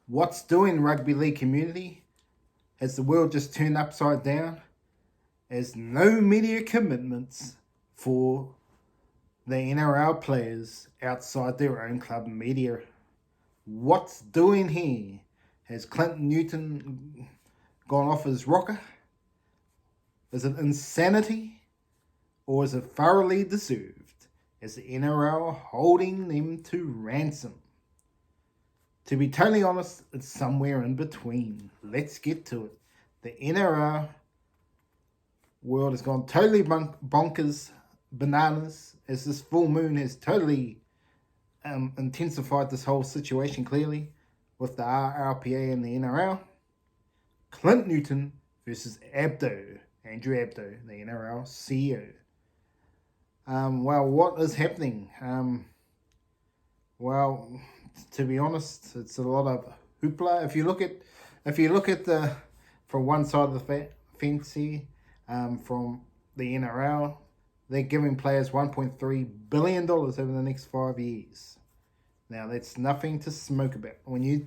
What's doing rugby league community? Has the world just turned upside down? There's no media commitments for the Nrl players outside their own club media. What's doing here? Has Clinton Newton gone off his rocker? Is it insanity? Or is it thoroughly deserved? Is the NRL holding them to ransom? To be totally honest, it's somewhere in between. Let's get to it. The NRL world has gone totally bonkers, bananas, as this full moon has totally intensified this whole situation clearly with the RRPA and the NRL. Clint Newton versus Andrew Abdo, the NRL CEO. Well, what is happening? Well, to be honest, it's a lot of hoopla. If you look at the from one side of the fence here, from the NRL, they're giving players $1.3 billion over the next 5 years. Now that's nothing to smoke about. When you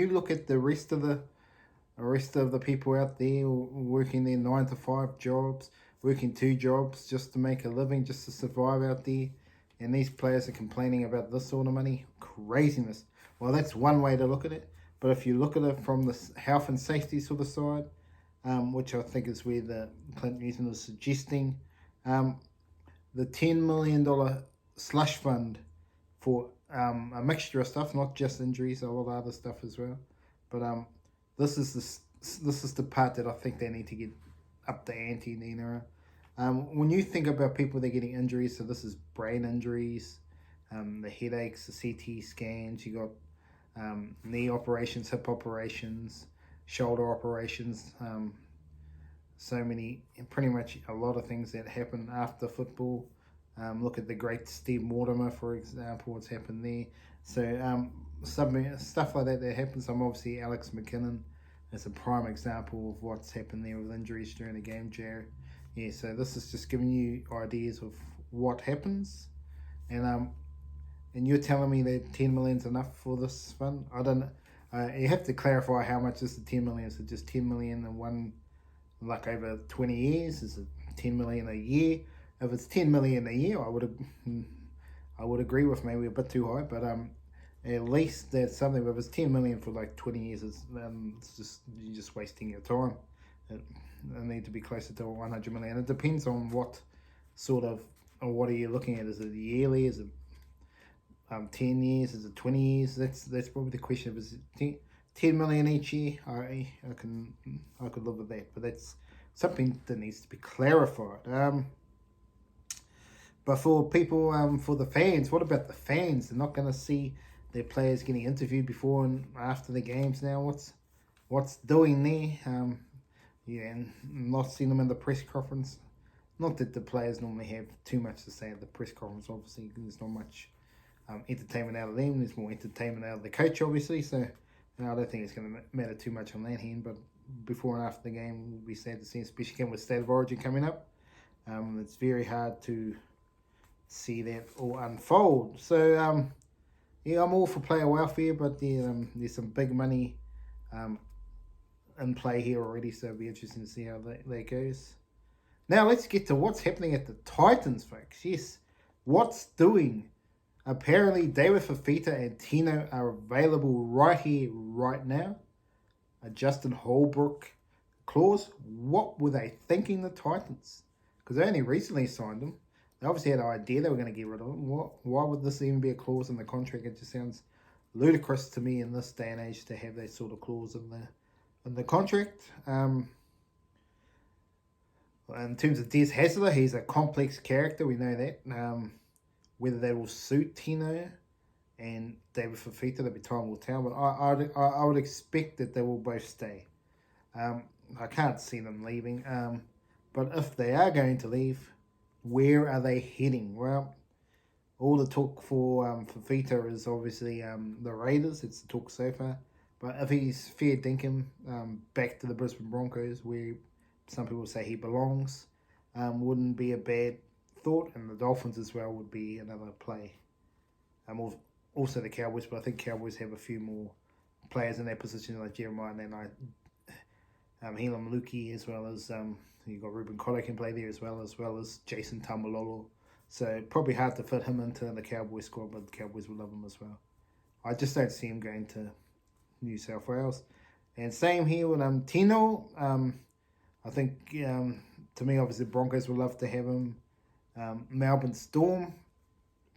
look at the rest of the people out there working their 9 to 5 jobs, working 2 jobs just to make a living, just to survive out there, and these players are complaining about this sort of money, craziness. Well, that's one way to look at it. But if you look at it from the health and safety sort of side, which I think is where the Clint Newton is suggesting, the $10 million slush fund for a mixture of stuff, not just injuries, a lot of other stuff as well. But this is the part that I think they need to get up the ante in the NRL. When you think about people that are getting injuries, so this is brain injuries, the headaches, the CT scans, you got knee operations, hip operations, shoulder operations, pretty much a lot of things that happen after football. Look at the great Steve Mortimer, for example, what's happened there. So stuff like that happens. Obviously Alex McKinnon is a prime example of what's happened there with injuries during the game, Jared. Yeah, so this is just giving you ideas of what happens, and you're telling me that 10 million is enough for this fund? I don't know. You have to clarify how much is the 10 million. Is it just 10 million in one, like over 20 years? Is it 10 million a year? If it's 10 million a year, I would agree with maybe a bit too high, but at least that's something. If it's 10 million for like 20 years, you're just wasting your time. It need to be closer to 100 million. It depends on what what are you looking at? Is it yearly? Is it 10 years? Is it 20 years? That's probably the question. If it's 10 million each year, I could live with that. But that's something that needs to be clarified. But for people, for the fans, what about the fans? They're not going to see their players getting interviewed before and after the games now. What's doing there? And not seeing them in the press conference. Not that the players normally have too much to say at the press conference, obviously. There's not much entertainment out of them. There's more entertainment out of the coach, obviously. So I don't think it's going to matter too much on that hand. But before and after the game, we'll be sad to see, especially with State of Origin coming up. It's very hard to see that all unfold. So, I'm all for player welfare, but there's some big money in play here already, so it'll be interesting to see how that goes. Now, let's get to what's happening at the Titans, folks. Yes, what's doing? Apparently, David Fifita and Tino are available right here, right now. A Justin Holbrook clause. What were they thinking, the Titans? Because they only recently signed them. They obviously had an idea they were going to get rid of him. Why would this even be a clause in the contract? It just sounds ludicrous to me in this day and age to have that sort of clause in the contract. In terms of Des Hasler, he's a complex character. We know that. Whether that will suit Tino and David Fifita, that'll be time will tell. But I would expect that they will both stay. I can't see them leaving. But if they are going to leave, where are they heading? Well, all the talk for Fifita is obviously the Raiders. It's the talk so far. But if he's fair dinkum back to the Brisbane Broncos, where some people say he belongs, wouldn't be a bad thought. And the Dolphins as well would be another play. Also the Cowboys, but I think Cowboys have a few more players in that position like Jeremiah and Helam Luki, as well as you got Ruben Cody can play there as well as Jason Tamalolo. So probably hard to fit him into the Cowboys squad, but the Cowboys will love him as well. I just don't see him going to New South Wales. And same here with Tino. I think to me, obviously, Broncos would love to have him. Melbourne Storm,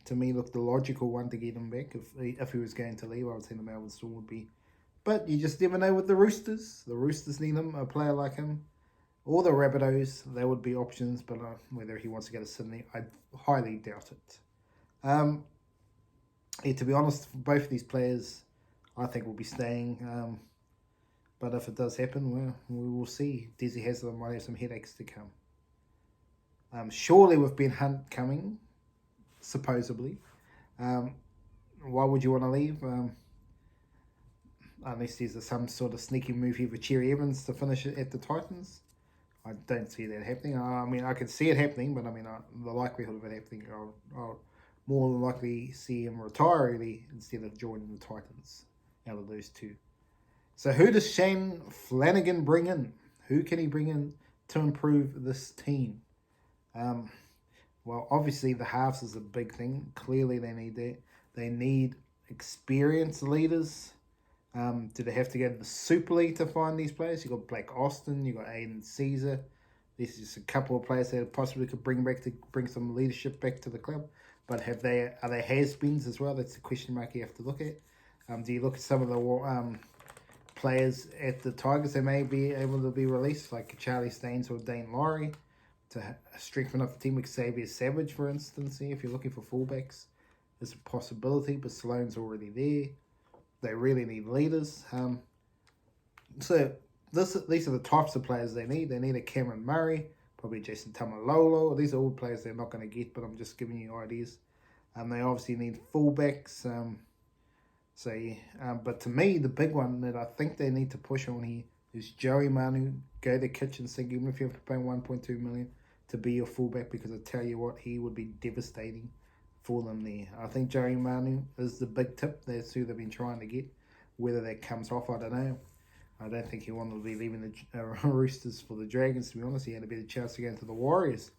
to me, looked the logical one to get him back. If he was going to leave, I would say the Melbourne Storm would be. But you just never know with the Roosters. The Roosters need him, a player like him. Or the Rabbitohs, they would be options, but whether he wants to go to Sydney, I highly doubt it. To be honest, both of these players, I think, will be staying. But if it does happen, well, we will see. Desi Haslam might have some headaches to come. Surely with Ben Hunt coming, supposedly. Why would you want to leave? Unless there's some sort of sneaky move here for Cherry Evans to finish it at the Titans. I don't see that happening. I mean, I could see it happening, but I mean, the likelihood of it happening, I'll more than likely see him retire early instead of joining the Titans out of those two. So who does Shane Flanagan bring in? Who can he bring in to improve this team? Well, obviously the halves is a big thing. Clearly they need that. They need experienced leaders. Do they have to go to the Super League to find these players? You've got Blake Austin, you've got Aiden Caesar. This is just a couple of players that possibly could bring some leadership back to the club. But are they has-beens as well? That's the question mark you have to look at. Do you look at some of the players at the Tigers that may be able to be released, like Charlie Staines or Dane Laurie, to strengthen up the team with Xavier Savage, for instance? If you're looking for fullbacks, there's a possibility, but Sloan's already there. They really need leaders. So these are the types of players they need. They need a Cameron Murray, probably Jason Tamalolo. These are all players they're not going to get, but I'm just giving you ideas. They obviously need fullbacks. But to me, the big one that I think they need to push on here is Joey Manu. Go to kitchen sink, even if you have to pay $1.2 million to be your fullback, because I tell you what, he would be devastating for them there. I think Joey Manu is the big tip. That's who they've been trying to get. Whether that comes off, I don't know. I don't think he wanted to be leaving the Roosters for the Dragons, to be honest. He had a better chance to go into the Warriors.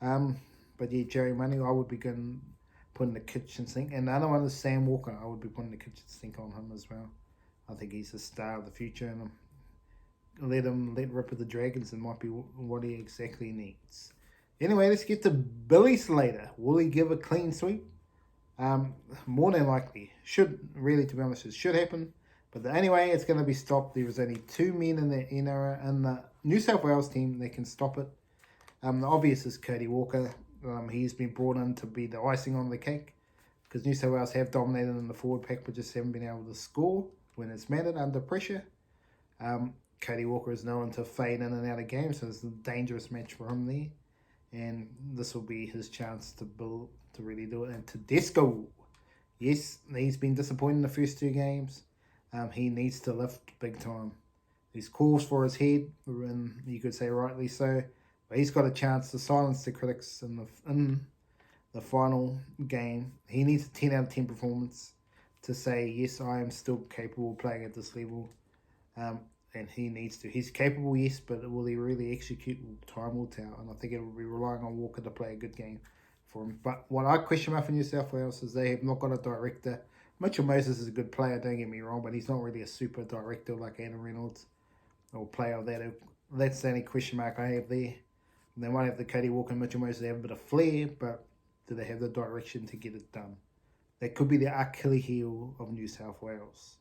But yeah, Joey Manu, I would be putting the kitchen sink. And the other one is Sam Walker. I would be putting the kitchen sink on him as well. I think he's the star of the future, and let rip with the Dragons, and might be what he exactly needs. Anyway, let's get to Billy Slater. Will he give a clean sweep? More than likely. To be honest, it should happen. But anyway, it's going to be stopped. There is only 2 men in the New South Wales team that can stop it. The obvious is Cody Walker. He's been brought in to be the icing on the cake, because New South Wales have dominated in the forward pack, but just haven't been able to score when it's mattered under pressure. Cody Walker is known to fade in and out of games, so it's a dangerous match for him there. And this will be his chance to really do it. And Tedesco, yes, he's been disappointed in the first 2 games. He needs to lift big time. There's calls for his head, and you could say rightly so. But he's got a chance to silence the critics in the final game. He needs a 10 out of 10 performance to say, yes, I am still capable of playing at this level. And he needs to. He's capable, yes, but will he really execute? Time will tell. And I think it will be relying on Walker to play a good game for him. But what I question about for New South Wales is they have not got a director. Mitchell Moses is a good player, don't get me wrong, but he's not really a super director like Adam Reynolds or player of that. That's the only question mark I have there. They might have the Cody Walker and Mitchell Moses have a bit of flair, but do they have the direction to get it done? That could be the Achilles heel of New South Wales.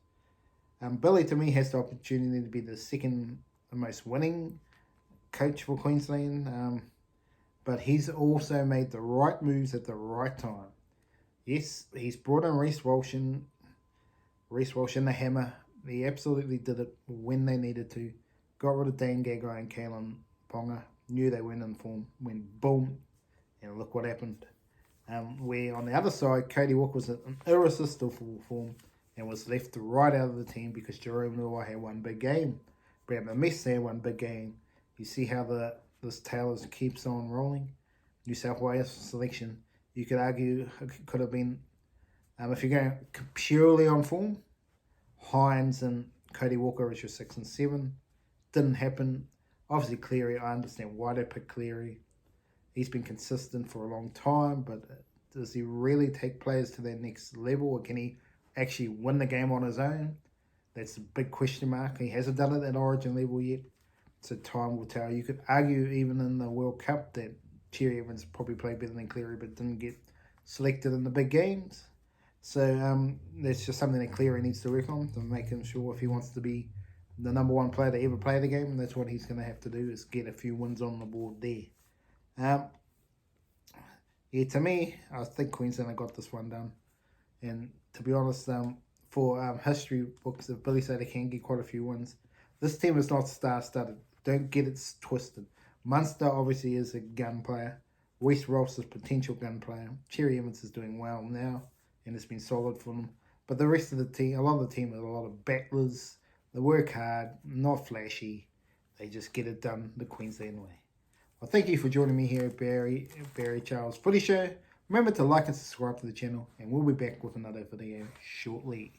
Billy, to me, has the opportunity to be the second most winning coach for Queensland, but he's also made the right moves at the right time. Yes, he's brought in Reece Walsh in the hammer. He absolutely did it when they needed to. Got rid of Dan Gagai and Kalen Ponga. Knew they weren't in form. Went boom, and look what happened. Where on the other side, Cody Walker was in irresistible form and was left right out of the team because Jerome Luai had one big game. Brandon Mess had one big game. You see how this tail keeps on rolling. New South Wales selection, you could argue, could have been, if you're going purely on form, Hines and Cody Walker as your 6 and 7. Didn't happen. Obviously, Cleary, I understand why they picked Cleary. He's been consistent for a long time, but does he really take players to their next level, or can he actually win the game on his own? That's a big question mark. He hasn't done it at Origin level yet, so time will tell. You could argue even in the World Cup that Cherry Evans probably played better than Cleary, but didn't get selected in the big games. So that's just something that Cleary needs to work on to make him sure if he wants to be the number one player to ever play the game. That's what he's going to have to do, is get a few wins on the board there. Yeah, to me, I think Queensland got this one done. And to be honest, for history books, if Billy Slater can get quite a few wins, this team is not star-studded. Don't get it twisted. Munster obviously is a gun player. West Ross is a potential gun player. Cherry Evans is doing well now, and it's been solid for them. But the rest of the team, a lot of the team are a lot of battlers. They work hard, not flashy. They just get it done the Queensland way. Well, thank you for joining me here at Barry Charles Footy Show. Remember to like and subscribe to the channel, and we'll be back with another video shortly.